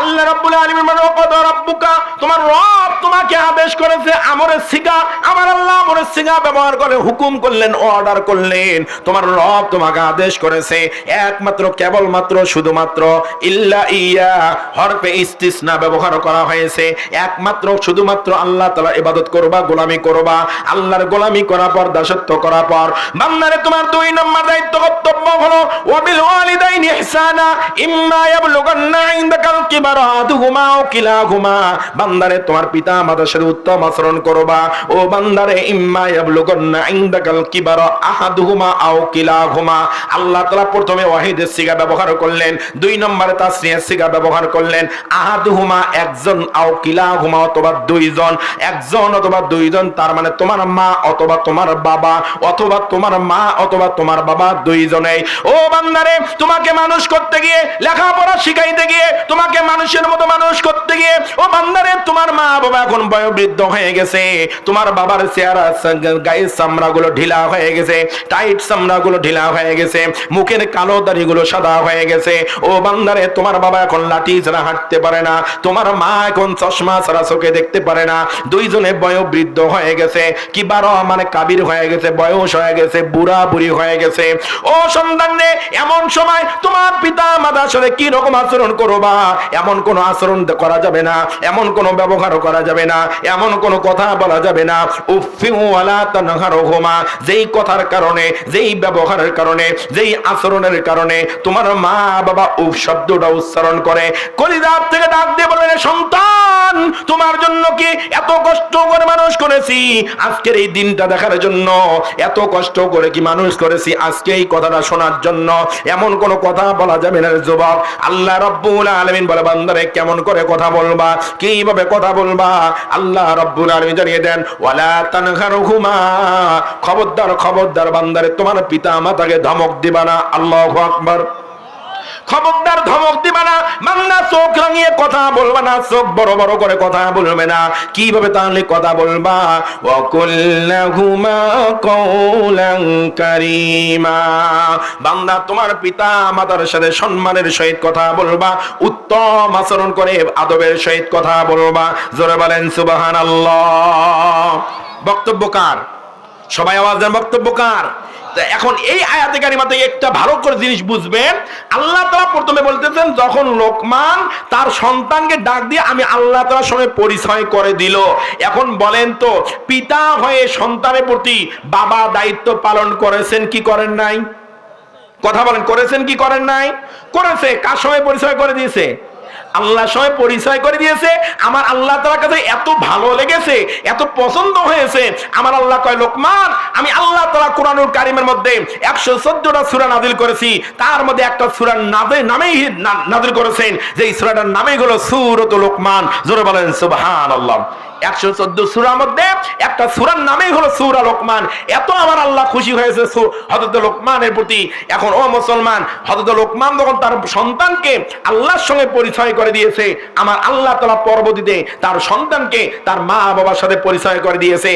আল্লাহ রাব্বুল আলামিন বলেন ওয়াকাদা রাব্বুকা, তোমার রব তোমাকে আদেশ করেছে আমরের সিগা, আমার আল্লাহ আমরের সিগা ব্যবহার করে হুকুম করলেন, অর্ডার করলেন। তোমার রব তোমাকে আদেশ করেছে একমাত্র কেবলমাত্র শুধুমাত্র ইল্লা ইয়া হরফে ইস্তিসনা ব্যবহার করা হয়েছে। একমাত্র শুধুমাত্র আল্লাহ তাআলার ইবাদত করবা, গোলামি করবা। আল্লাহর গোলামি করার পর, দাসত্ব করার পর বান্দারে তোমার দুই নম্বর দায়িত্ব কর্তব্য হলো ওয়াবিল ওয়ালিদাইনি ইহসানা ইম্মা ইয়াবলুগান্না ইনদাকাল কিবারা আহাদুহুমা আও কিলাহুমা। বান্দারে তোমার পিতা মাতার সাথে উত্তম আচরণ করবা। ও বান্দারে ইম্মা ইয়াবলুগান্না ইনদাকাল কিবারা আহাদুহুমা আও কিলাহুমা। আল্লাহ তাআলা প্রথমে ওয়াহিদের সিগা ব্যবহার করলেন, দুই নম্বরে তাসনিয়ার সিগা ব্যবহার করলেন। আহাদুহুমা একজন, আও কিলাহুমা অথবা দুইজন, একজন অথবা দুইজন, তার মানে তোমার মা অথবা তোমার বাবা, অথবা তোমার মা অথবা তোমার বাবা, দুইজনেই। ও বান্দারে তোমাকে মানুষ করতে গিয়ে, লেখাপড়া শিখাইতে গিয়ে, তোমাকে মানুষের মতো মানুষ করতে গিয়ে, ও বান্দারে তোমার মা বাবা এখন বয়োবৃদ্ধ হয়ে গেছে, তোমার বাবার চেহারা গায়ের চামড়াগুলো ঢিলা হয়ে গেছে, টাইট চামড়াগুলো ঢিলা হয়ে গেছে, মুখের কালো দাড়িগুলো সাদা হয়ে গেছে। ও বান্দারে তোমার বাবা এখন লাঠি ছাড়া হাঁটতে পারে না, তোমার মা এখন চশমা ছাড়া চোখে দেখতে পারে না, দুইজনে বয়োবৃদ্ধ হয়ে গেছে। কি বারো মানে কাবির হয়ে গেছে, বয়স হয়ে গেছে, বুড়া বুড়ি হয়ে গেছে। ও সন্তান রে, এমন সময় তোমার পিতা মাতার সাথে কি রকম আচরণ করবা? এমন কোন আচরণ করা যাবে না, এমন কোন ব্যবহার করা যাবে না, এমন কোন কথা বলা যাবে না। উফিউ ওয়ালা তানহারহুমা, যেই কথার কারণে, যেই ব্যবহারের কারণে, যেই আচরণের কারণে তোমার মা বাবা উফ শব্দটা উচ্চারণ করে, কলিজার থেকে ডাক দিয়ে বলবেন সন্তান তোমার জন্য কি এত কষ্ট করে মানুষ করেছি, আজকের এই দিনটা দেখার জন্য এত কষ্ট করে কি মানুষ করেছি আজকে এই কথাটা শোনার জন্য। এমন কোন কথা বলা যাবে না যুবক। আল্লাহ রাব্বুল আলামিন বলে বান্দারে কেমন করে কথা বলবা, কিভাবে কথা বলবা। আল্লাহ রাব্বুল আলামিন জানিয়ে দেন ওয়ালা তানহারহুমা, খবরদার খবরদার বান্দারে তোমার পিতা মাতাকে ধমক দিবা না। আল্লাহু আকবার। খবরদার ধমক দিবা না, বান্দা চোখ রাঙিয়ে কথা বলবা না, চোখ বড় বড় করে কথা বলবে না। কিভাবে তাহলে কথা বলবা? ওয়া কুল্লাহুমা কওলান কারীমা, বান্দা তোমার পিতা মাতার সাথে সম্মানের সহিত কথা বলবা, উত্তম আচরণ করে আদবের সহিত কথা বলবা। জোরে বলেন সুবহানাল্লাহ। বক্তব্য কার? সবাই আওয়াজ দেন, বক্তব্য কার? এখন এই আয়াতে কারিমাতে একটা ভালো করে জিনিস বুঝবেন। আল্লাহ তাআলা প্রথমে বলতেছেন যখন লোকমান তার সন্তানকে ডাক দিয়ে আমি আল্লাহ তাআলার সঙ্গে পরিচয় করে দিল। এখন বলেন তো পিতা হয়ে সন্তানের প্রতি বাবা দায়িত্ব পালন করেছেন কি করেন নাই? কথা বলেন, করেছেন কি করেন নাই? করেছে। কার সঙ্গে পরিচয় করে দিয়েছে? আল্লাহর সঙ্গে পরিচয় করে দিয়েছে। আমার আল্লাহ তাআলার কাছে এত ভালো লেগেছে, এত পছন্দ হয়েছে। আমার আল্লাহ কয় লোকমান আমি আল্লাহ তাআলা কোরআনুল কারীমের মধ্যে 114টা সূরা নাযিল করেছি, তার মধ্যে একটা সূরার নামেই নাযিল করেছেন, যে এই সূরাটার নামই হলো সূরাতুল লোকমান। জোরে বলেন সুবহানাল্লাহ। 114 সূরার মধ্যে একটা সূরার নামই হলো সূরা লোকমান। এত আমার আল্লাহ খুশি হয়েছে হযরত লোকমানের প্রতি। এখন ও মুসলমান, হযরত লোকমান যখন তার সন্তানকে আল্লাহর সঙ্গে পরিচয় করে দিয়েছে, আমার আল্লাহ তাআলা পরবর্তীতে তার সন্তানকে তার মা বাবার সাথে পরিচয় করে দিয়েছে।